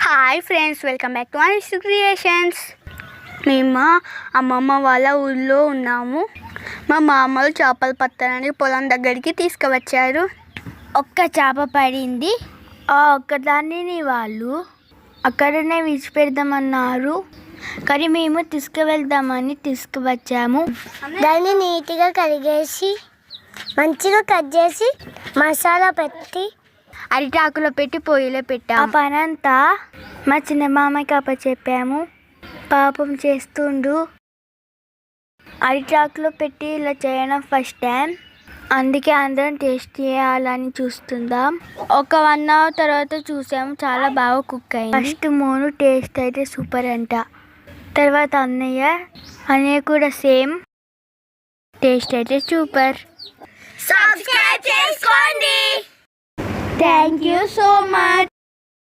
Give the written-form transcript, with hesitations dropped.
Hi friends, welcome back to Anish creations. మేము అమ్మమ్మ వాళ్ళ ఊళ్ళో ఉన్నాము. మా మామలు చేపలు పట్టడానికి పొలం దగ్గరికి తీసుకువచ్చారు. ఒక్క చేప పడింది. ఆ ఒక్కదాన్ని వాళ్ళు అక్కడనే విడిచిపెడదామన్నారు, కానీ మేము తీసుకువెళ్దామని తీసుకువచ్చాము. దాన్ని నీట్గా కడిగేసి మంచిగా కట్ చేసి మసాలా పెట్టి అరిటాకులో పెట్టి పొయ్యిలో పెట్టాము. ఆ పనంతా మా చిన్న మామయ్యకి అప్పచెప్పాము. పాపం చేస్తుండు. అరిటాకులో పెట్టి ఇలా చేయడం ఫస్ట్ టైం, అందుకే అందరం టేస్ట్ చేయాలని చూస్తుందాం. ఒక 1 hour తర్వాత చూసాము, చాలా బాగా కుక్ అయింది. ఫస్ట్ మోను టేస్ట్ అయితే సూపర్ అంట. తర్వాత అన్నయ్య కూడా సేమ్, టేస్ట్ అయితే సూపర్. సబ్స్క్రైబ్ చేసుకోండి. Thank you so much.